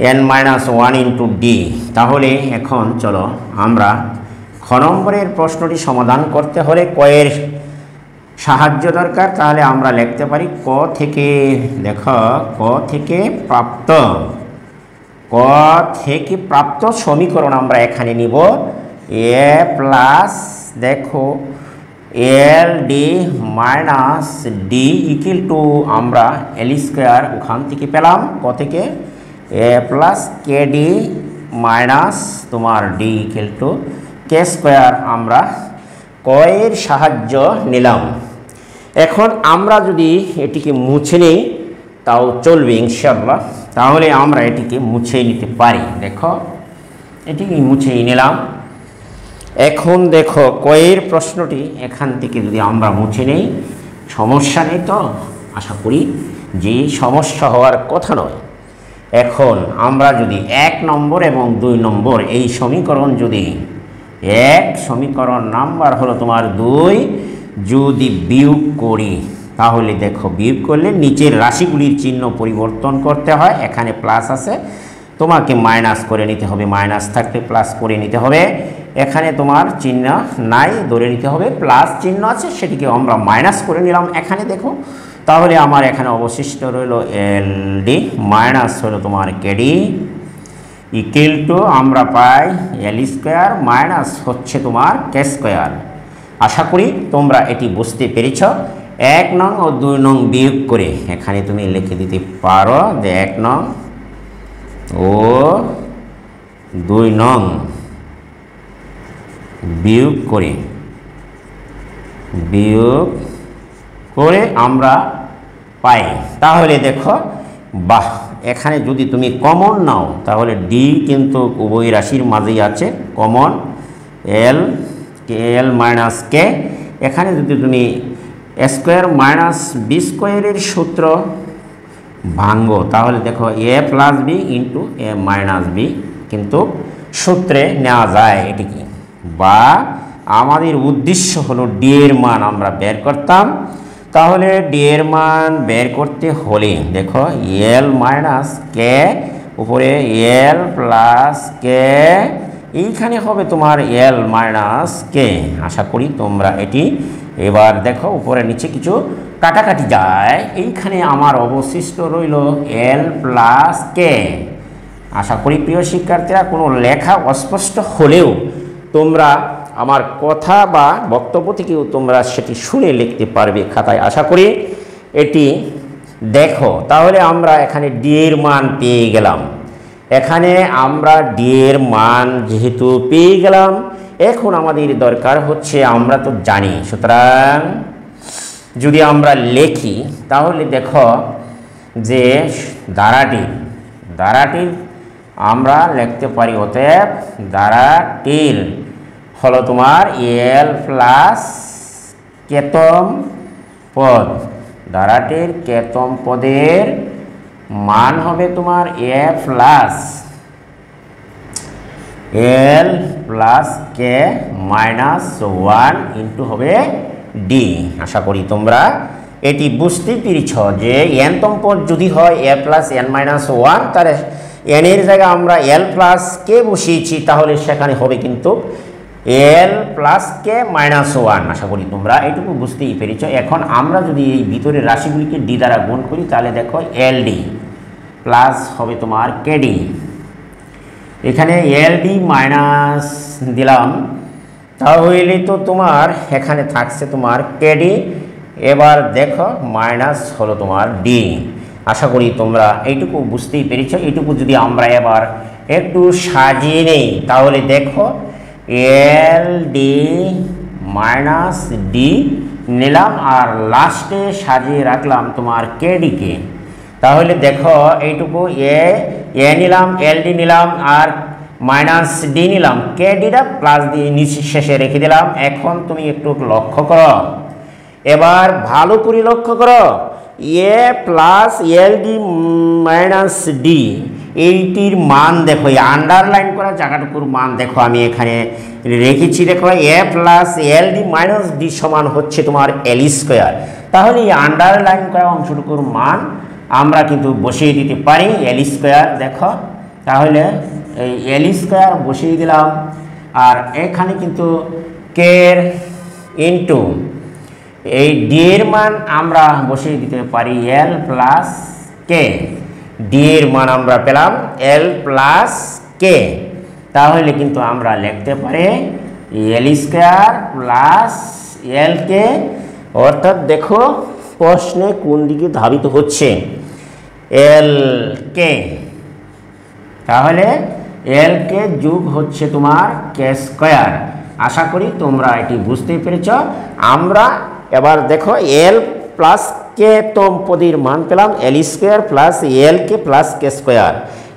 n minus 1 into d. তাহলে এখন চলো আমরা খ নম্বরের প্রশ্নটি সমাধান করতে হলে কয়ের সাহায্য দরকার। তাহলে আমরা লিখতে পারি ক থেকে, দেখো ক থেকে প্রাপ্ত সমীকরণ আমরা এখানে নিব। এ প্লাস দেখো L D minus d equal two আমরা এল স্কোয়ার ওখান থেকে পেলাম ক থেকে, এ প্লাস কে ডি মাইনাস তোমার D equal to k square আমরা কয়ের সাহায্য নিলাম। এখন আমরা যদি এটিকে মুছে নিই তাও চলবে ইনশাআল্লাহ। তাহলে আমরা এটিকে মুছে নিতে পারি। দেখো এটিকে মুছেই নিলাম। এখন দেখো কয়ের প্রশ্নটি এখান থেকে যদি আমরা মুছে নিই, সমস্যা নেই তো? আশা করি যে সমস্যা হওয়ার কথা নয়। এখন আমরা যদি 1 নম্বর এবং 2 নম্বর এই সমীকরণ, যদি 1 সমীকরণ নাম্বার হলো তোমার 2, যদি বিয়োগ করি তাহলে দেখো বিয়োগ করলে নিচের রাশিগুলির চিহ্ন পরিবর্তন করতে হয়। এখানে প্লাস আছে, তোমাকে মাইনাস করে নিতে হবে, মাইনাস থাকলে প্লাস করে নিতে হবে। এখানে তোমার চিহ্ন নাই, ধরে নিতে হবে প্লাস চিহ্ন আছে, সেটিকে আমরা মাইনাস করে নিলাম এখানে দেখো। তাহলে আমার এখানে অবশিষ্ট রইল এল ডি মাইনাস হলো তোমার কেডি ইকুয়াল টু আমরা পাই এল স্কোয়ার মাইনাস হচ্ছে তোমার কে স্কোয়ার। আশা করি তোমরা এটি বুঝতে পেরেছ। 1 নং ও 2 নং বিয়োগ করে এখানে তুমি লিখে দিতে পারো যে 1 নং ও 2 নং বিয়োগ করে আমরা পাই। তাহলে দেখো বাহ, এখানে যদি তুমি কমন নাও তাহলে ডি কিন্তু উভয় রাশির মাঝেই আছে কমন, এল মাইনাস কে। এখানে যদি তুমি স্কোয়ার মাইনাস বি স্কোয়ারের সূত্র ভাঙ্গ, তাহলে দেখো a plus B into A minus B কিন্তু সূত্রে নেওয়া যায় এটিকে। বা আমাদের উদ্দেশ্য হলো ডি এর মান আমরা বের করতাম, তাহলে ডি এর মান বের করতে হলে দেখো এল মাইনাস কে উপরে এল প্লাস কে, এইখানে হবে তোমার এল মাইনাস কে। আশা করি তোমরা এটি এবার দেখো উপরে নিচে কিছু কাটাকাটি যায়, এইখানে আমার অবশিষ্ট রইল এল প্লাস কে। আশা করি প্রিয় শিক্ষার্থীরা কোনো লেখা অস্পষ্ট হলেও তোমরা আমার কথা বা বক্তব্য থেকেও তোমরা সেটি শুনে লিখতে পারবে খাতায়। আশা করি এটি দেখো, তাহলে আমরা এখানে ডি এর মান পেয়ে গেলাম। এখানে আমরা ডি এর মান যেহেতু পেয়ে গেলাম, এখন আমাদের দরকার হচ্ছে, আমরা তো জানি, সুতরাং যদি আমরা লিখি তাহলে দেখো যে দ্বারাটির আমরা লিখতে পারি, অতএব দ্বারাটির হলো তোমার এল প্লাস কেতম পদ। দ্বারাটির কেতম পদের মান হবে তোমার এ plus l plus k minus 1 into হবে ডি। আশা করি তোমরা এটি বুঝতে পেরেছ যে এনতম পদ যদি হয় এ প্লাস এন মাইনাস 1, তাহলে এন এর জায়গায় আমরা এল প্লাস কে বসিয়েছি, তাহলে সেখানে হবে কিন্তু এল প্লাস কে মাইনাস 1। আশা করি তোমরা এইটুকু বুঝতেই পেরেছ। এখন আমরা যদি এই ভিতরের রাশিগুলিকে ডি দ্বারা গুণ করি, তাহলে দেখো এল ডি প্লাস হবে তোমার কেডি, এখানে এল ডি মাইনাস দিলাম, তাহলে তো তোমার এখানে থাকছে তোমার কেডি, এবার দেখো মাইনাস হলো তোমার ডি। আশা করি তোমরা এইটুকু বুঝতেই পেরেছ। এইটুকু যদি আমরা এবার একটু সাজিয়ে নেই, তাহলে দেখো এল ডি মাইনাস ডি নিলাম আর লাস্টে সাজিয়ে রাখলাম তোমার কেডিকে। তাহলে দেখো এইটুকু এ নিলাম, এল ডি নিলাম আর মাইনাস ডি নিলাম, কে ডিটা প্লাস দিয়ে নিচে শেষে রেখে দিলাম। এখন তুমি একটু লক্ষ্য করো, এবার ভালো করে লক্ষ্য করো, a plus L D minus d এইটির মান দেখো, এই আন্ডারলাইন করা জায়গাটুকুর মান দেখো আমি এখানে রেখেছি। দেখো a plus L D minus D সমান হচ্ছে তোমার এল স্কোয়ার। তাহলে এই আন্ডারলাইন করা অংশটুকুর মান আমরা কিন্তু বসিয়ে দিতে পারি এল স্কোয়ার। দেখো তাহলে এই এল স্কোয়ার বসিয়ে দিলাম, আর এখানে কিন্তু কে ইন্টু এই ডি এর মান আমরা বসিয়ে দিতে পারি এল প্লাস কে। ডি এর মান আমরা পেলাম এল প্লাস কে, তাহলে কিন্তু আমরা লিখতে পারি এল স্কোয়ার প্লাস এল কে। অর্থাৎ দেখো প্রশ্নে কোন দিকে ধাবিত হচ্ছে, এল কে, তাহলে এল কে যোগ হচ্ছে তোমার কে স্কোয়ার। আশা করি তোমরা এটি বুঝতে পেরেছ। আমরা এবার দেখো এল প্লাস কে তম পদের মান পেলাম এল square plus L k plus কে স্কোয়ার।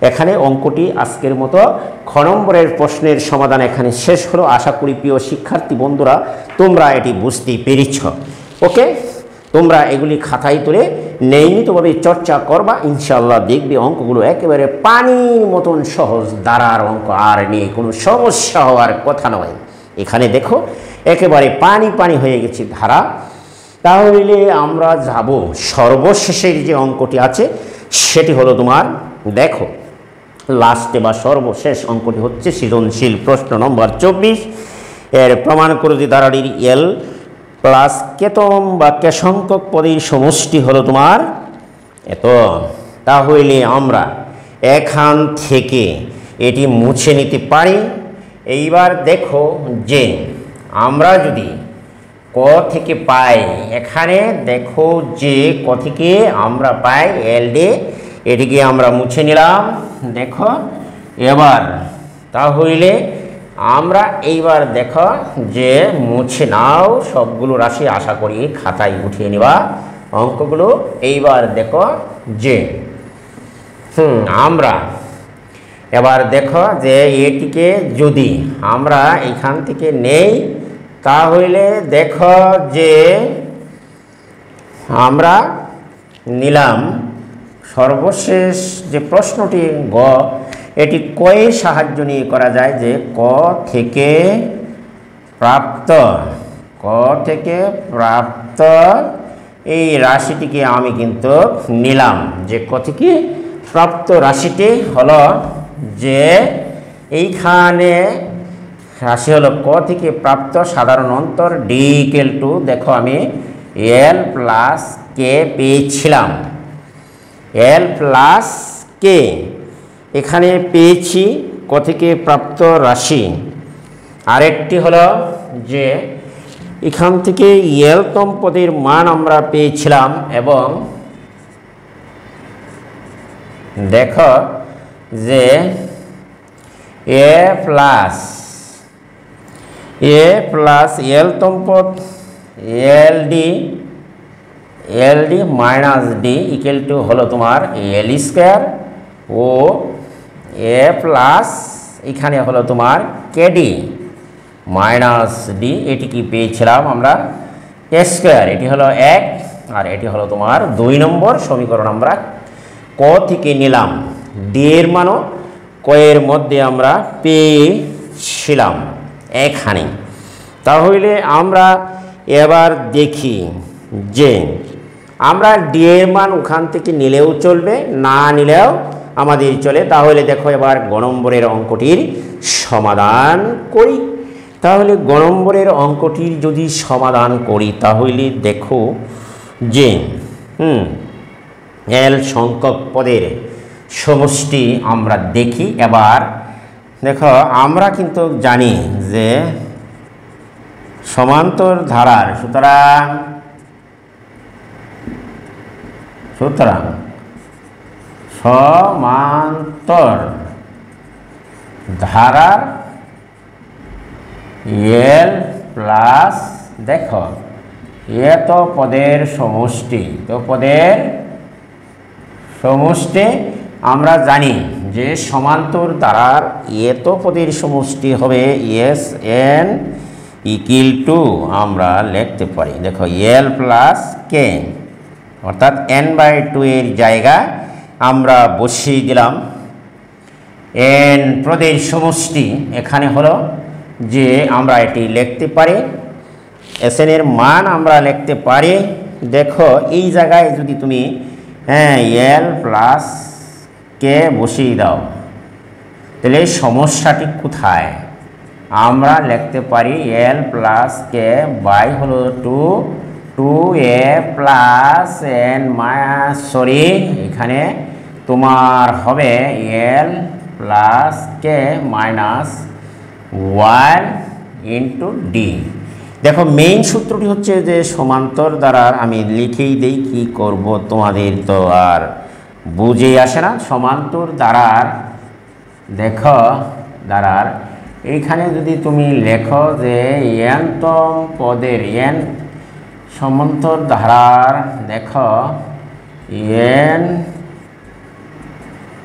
এখানে অঙ্কটি আজকের মতো খ নম্বরের প্রশ্নের সমাধান এখানে শেষ হলো। আশা করি প্রিয় শিক্ষার্থী বন্ধুরা তোমরা এটি বুঝতে পেরেছ। ওকে, তোমরা এগুলি খাতায় তুলে নিয়মিতভাবে চর্চা করবা, ইনশাল্লাহ দেখবে অঙ্কগুলো একেবারে পানির মতন সহজ। দ্বারার অঙ্ক আর নিয়ে কোনো সমস্যা হওয়ার কথা নয়। এখানে দেখো একেবারে পানি পানি হয়ে গেছে ধারা। তাহলে আমরা যাব সর্বশেষের যে অঙ্কটি আছে সেটি হলো তোমার, দেখো লাস্টে বা সর্বশেষ অঙ্কটি হচ্ছে সৃজনশীল প্রশ্ন নম্বর 24। এর প্রমাণ করে যে দ্বারাটির এল প্লাস কেতম বা কে সংখ্যক পদের সমষ্টি হলো তোমার এত। তাহলে আমরা এখান থেকে এটি মুছে নিতে পারি। এইবার দেখো যে আমরা যদি ক থেকে পাই, এখানে দেখো যে ক থেকে আমরা পাই এল ডি, এটিকে আমরা মুছে নিলাম। দেখো এবার তাহলে আমরা এইবার দেখো যে মুছে নাও সবগুলো রাশি, আশা করি খাতায় উঠিয়ে নেবা অঙ্কগুলো। এইবার দেখো যে আমরা এবার দেখো যে এটিকে যদি আমরা এখান থেকে নেই, তাহলে দেখো যে আমরা নিলাম সর্বশেষ যে প্রশ্নটি গ, এটি কয়ের সাহায্য নিয়ে করা যায়, যে ক থেকে প্রাপ্ত, ক থেকে প্রাপ্ত এই রাশিটিকে আমি কিন্তু নিলাম, যে ক থেকে প্রাপ্ত রাশিটি হলো যে এইখানে রাশি হলো ক থেকে প্রাপ্ত সাধারণ অন্তর ডি ইকুয়াল টু, দেখো আমি এল প্লাস কে পেয়েছিলাম, এল প্লাস কে এখানে পেয়েছি ক থেকে প্রাপ্ত রাশি। আরেকটি হলো যে এখান থেকে এলতম পদের মান আমরা পেয়েছিলাম, এবং দেখো যে এ প্লাস এলতম পদ এলডি মাইনাস ডি ইকুয়াল টু হলো তোমার এল স্কোয়ার, ও এ প্লাস এখানে হলো তোমার কেডি মাইনাস ডি, এটি কি পেয়েছিলাম আমরা এ স্কোয়ার, এটি হলো 1, আর এটি হলো তোমার 2 নম্বর সমীকরণ আমরা ক থেকে নিলাম। ডি এর মানও ক এর মধ্যে আমরা পেয়েছিলাম এখানে। তাহলে আমরা এবার দেখি যে আমরা ডি এর মান ওখান থেকে নিলেও চলবে, না নিলেও আমাদের চলে। তাহলে দেখো এবার গ নম্বরের অঙ্কটির সমাধান করি। তাহলে গ নম্বরের অঙ্কটির যদি সমাধান করি, তাহলে দেখো যে এল সংখ্যক পদের সমষ্টি আমরা দেখি। এবার দেখো আমরা কিন্তু জানি যে সমান্তর ধারার, সুতরাং সমান্তর ধারার এল প্লাস, দেখো এ তো পদের সমষ্টি, তো পদের সমষ্টি আমরা জানি যে সমান্তর ধারার এত পদের সমষ্টি হবে এস এন ইকুয়াল টু, আমরা লিখতে পারি দেখো এল প্লাস কে, অর্থাৎ n/2 এর জায়গা আমরা বসিয়ে দিলাম n পদের সমষ্টি। এখানে হলো যে আমরা এটি লিখতে পারি এসএন এর মান আমরা লিখতে পারি, দেখো এই জায়গায় যদি তুমি এল প্লাস কে বসিয়ে দাও, তাহলে সমস্যাটি কোথায়? আমরা লিখতে পারি এল প্লাস কে বাই হলো 2a plus n minus, sorry এখানে তোমার হবে এল plus k minus 1 into D. দেখো মেইন সূত্রটি হচ্ছে যে সমান্তর দ্বারার, আমি লিখেই দেই, কি করব তোমাদের তো আর বুঝেই আসে না। সমান্তর দ্বারার, দেখো দ্বারার এইখানে যদি তুমি লেখো যে এনতম পদের এন সমান্তর ধারার, দেখো এন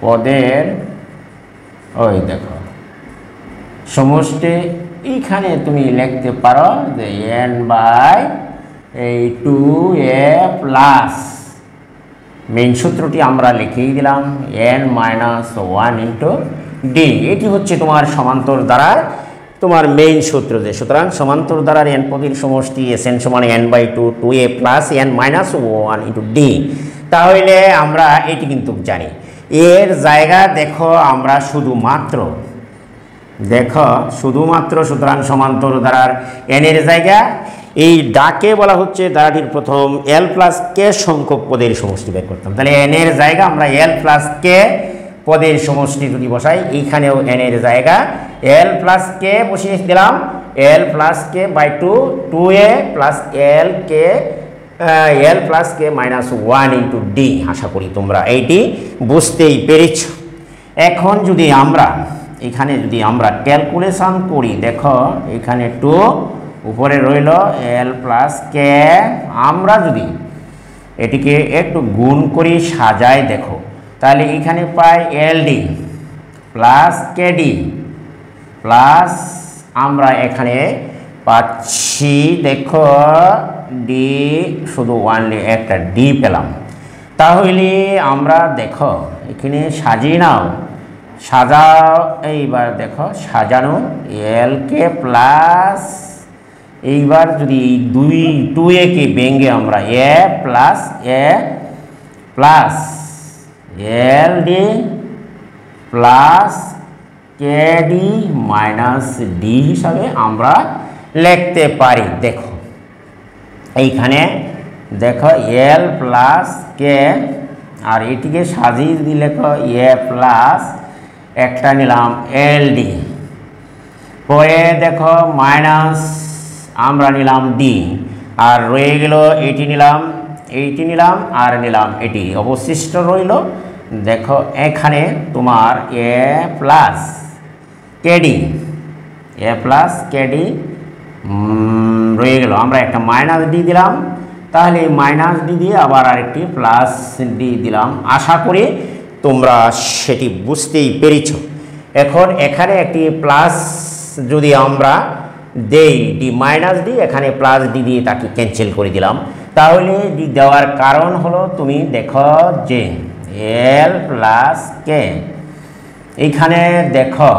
পদের ওই দেখো সমষ্টি, এইখানে তুমি লিখতে পারো যে এন বাই এই 2a প্লাস, মেইন সূত্রটি আমরা লিখেই দিলাম এন মাইনাস 1 ইন্টু ডি। এটি হচ্ছে তোমার সমান্তর দ্বারার তোমার মেইন সূত্র। যে সুতরাং সমান্তর দ্বারার এন পদের সমষ্টি এস এন সমান n/2 2a plus n minus 1 into d. তাহলে আমরা এটি কিন্তু জানি। এর জায়গা দেখো আমরা শুধুমাত্র, দেখো শুধুমাত্র, সুতরাং সমান্তর দ্বারার এন এর জায়গা এই ডাকে বলা হচ্ছে ধারাটির প্রথম এল প্লাস কে সংখ্যক পদের সমষ্টি বের করতাম। তাহলে এন এর জায়গা আমরা এল প্লাস কে পদের সমষ্টি যদি বসাই, এইখানেও এন এর জায়গা এল প্লাস কে বসিয়ে দিলাম, l plus k by 2a plus l plus k minus 1 into d. আশা করি তোমরা এইটি বুঝতেই পেরেছ। এখন যদি আমরা এখানে যদি আমরা ক্যালকুলেশন করি, দেখো এখানে 2 উপরে রইল এল প্লাস কে, আমরা যদি এটিকে একটু গুণ করি সাজাই, দেখো তাহলে এখানে পাই এলডি প্লাস কেডি প্লাস আমরা এখানে পাচ্ছি দেখো ডি, শুধু ওয়ানলি একটা ডি পেলাম। তাহলে আমরা দেখো এখানে সাজিয়ে নাও, সাজাও। এইবার দেখো সাজানো এল কে প্লাস, এইবার যদি টু এ কে ভেঙে আমরা a plus L d plus k d minus d হিসাবে আমরা লিখতে পারি। দেখো এইখানে দেখো এল প্লাস কে, আর এটিকে সাজিয়ে যদি লেখো এ প্লাস একটা নিলাম এল ডি, পরে দেখো মাইনাস আমরা নিলাম ডি, আর রয়ে গেল এইটি নিলাম আর নিলাম এটি, অবশিষ্ট রইল দেখো এখানে তোমার এ প্লাস কেডি রয়ে গেল। আমরা একটা মাইনাস ডি দিলাম, তাহলে মাইনাস ডি দিয়ে আবার আরেকটি প্লাস ডি দিলাম। আশা করি তোমরা সেটি বুঝতেই পেরেছ। এখন এখানে একটি প্লাস যদি আমরা দেই ডি মাইনাস ডি, এখানে প্লাস ডি দিয়ে তাকে ক্যান্সেল করে দিলাম। তাহলে ডি দেওয়ার কারণ হলো তুমি দেখো যে এল প্লাস কে, এইখানে দেখো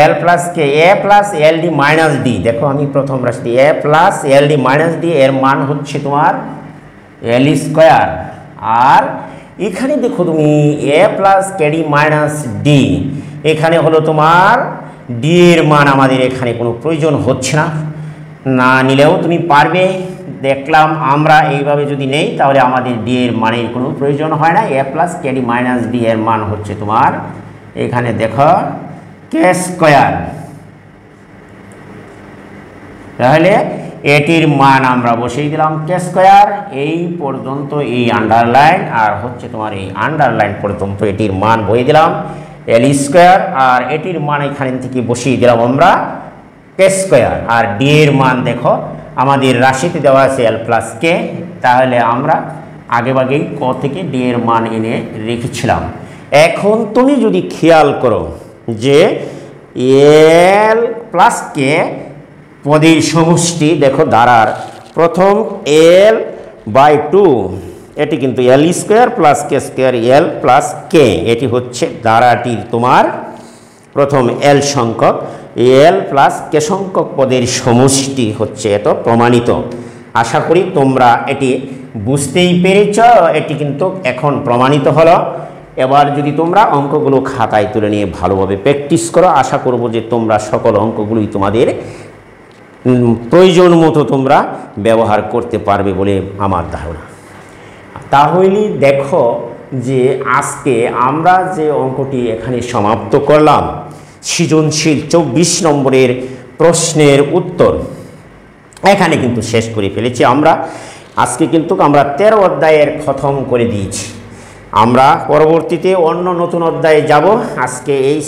l plus k a plus L D minus d, দেখো আমি প্রথম রাশি a plus L D minus d, এর মান হচ্ছে তোমার এল স্কোয়ার। আর এখানে দেখো তুমি এ প্লাস কেডি মাইনাস ডি, এখানে হলো তোমার ডি এর মান আমাদের এখানে কোনো প্রয়োজন হচ্ছে না নিলেও তুমি পারবে। দেখলাম আমরা এইভাবে যদি নেই তাহলে আমাদের ডি এর মানের কোনো প্রয়োজন হয় না। এ প্লাস কেডি মাইনাস ডি এর মান হচ্ছে তোমার এখানে দেখো কে স্কোয়ার। তাহলে এটির মান আমরা বসিয়ে দিলাম কে স্কোয়ার। এই পর্যন্ত এই আন্ডারলাইন আর হচ্ছে তোমার এই আন্ডারলাইন পর্যন্ত এটির মান বসিয়ে দিলাম এল স্কোয়ার, আর এটির মান এখান থেকে বসিয়ে দিলাম আমরা কে স্কোয়ার। আর ডি এর মান দেখো আমাদের রাশিতে দেওয়া আছে এল প্লাস কে, তাহলে আমরা আগেভাগেই ক থেকে ডি এর মান এনে রেখেছিলাম। এখন তুমি যদি খেয়াল করো যে এল প্লাস কে পদের সমষ্টি দেখো দাঁড়ার প্রথম এল বাই টু, এটি কিন্তু এল স্কোয়ার প্লাস কে স্কোয়ার এল প্লাস কে, এটি হচ্ছে ধারাটির তোমার প্রথম এল সংখ্যক, এল প্লাস কে সংখ্যক পদের সমষ্টি হচ্ছে এত প্রমাণিত। আশা করি তোমরা এটি বুঝতেই পেরেছ। এটি কিন্তু এখন প্রমাণিত হলো। এবার যদি তোমরা অঙ্কগুলো খাতায় তুলে নিয়ে ভালোভাবে প্র্যাকটিস করো, আশা করব যে তোমরা সকল অঙ্কগুলোই তোমাদের প্রয়োজন মতো তোমরা ব্যবহার করতে পারবে বলে আমার ধারণা। তাহলে দেখো যে আজকে আমরা যে অঙ্কটি এখানে সমাপ্ত করলাম, সৃজনশীল 24 নম্বরের প্রশ্নের উত্তর এখানে কিন্তু শেষ করে ফেলেছি আমরা। আজকে কিন্তু আমরা 13 অধ্যায়ের খতম করে দিয়েছি। আমরা পরবর্তীতে অন্য নতুন অধ্যায়ে যাব। আজকে এই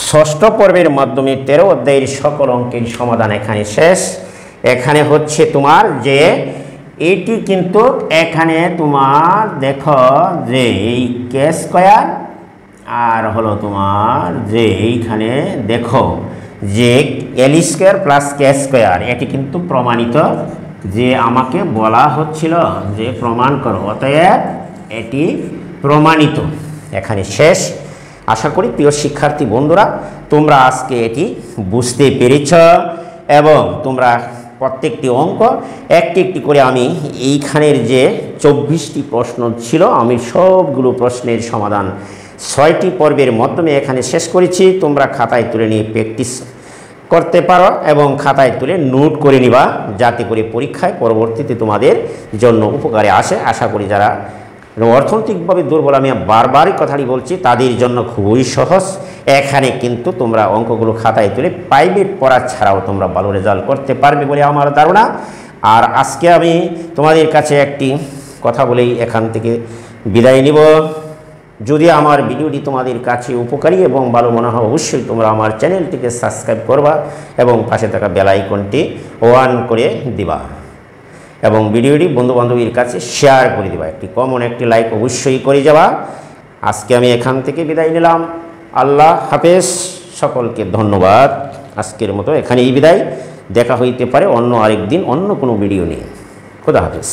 ষষ্ঠ পর্বের মাধ্যমে 13 অধ্যায়ের সকল অঙ্কের সমাধান এখানে শেষ। এখানে হচ্ছে তোমার যে এটি কিন্তু এখানে তোমার দেখো যে এই কে স্কোয়ার আর হলো তোমার যে এইখানে দেখো যে এল স্কোয়ার প্লাস কে স্কোয়ার, এটি কিন্তু প্রমাণিত যে আমাকে বলা হচ্ছিল যে প্রমাণ করো, অতএব এটি প্রমাণিত। এখানে শেষ। আশা করি প্রিয় শিক্ষার্থী বন্ধুরা তোমরা আজকে এটি বুঝতে পেরেছ এবং তোমরা প্রত্যেকটি অঙ্ক একটি একটি করে আমি এইখানের যে 24টি প্রশ্ন ছিল আমি সবগুলো প্রশ্নের সমাধান 6টি পর্বের মাধ্যমে এখানে শেষ করেছি। তোমরা খাতায় তুলে নিয়ে প্র্যাকটিস করতে পারো এবং খাতায় তুলে নোট করে নিবা, যাতে করে পরীক্ষায় পরবর্তীতে তোমাদের জন্য উপকারে আসে। আশা করি যারা অর্থনৈতিকভাবে দুর্বল, আমি বারবারই কথাটি বলছি, তাদের জন্য খুবই সহজ। এখানে কিন্তু তোমরা অঙ্কগুলো খাতায় তুলে প্রাইভেট পড়া ছাড়াও তোমরা ভালো রেজাল্ট করতে পারবে বলে আমার ধারণা। আর আজকে আমি তোমাদের কাছে একটি কথা বলেই এখান থেকে বিদায় নিব। যদি আমার ভিডিওটি তোমাদের কাছে উপকারী এবং ভালো মনে হয় অবশ্যই তোমরা আমার চ্যানেলটিকে সাবস্ক্রাইব করবা এবং পাশে থাকা বেল আইকনটি অন করে দিবা এবং ভিডিওটি বন্ধুবান্ধবীর কাছে শেয়ার করে দিবা। একটি কমন একটি লাইক অবশ্যই করে যাবা। আজকে আমি এখান থেকে বিদায় নিলাম। আল্লাহ হাফেজ, সকলকে ধন্যবাদ। আজকের মতো এখানেই বিদায়। দেখা হইতে পারে অন্য আরেক দিন অন্য কোনো ভিডিও নিয়ে। খোদা হাফেজ।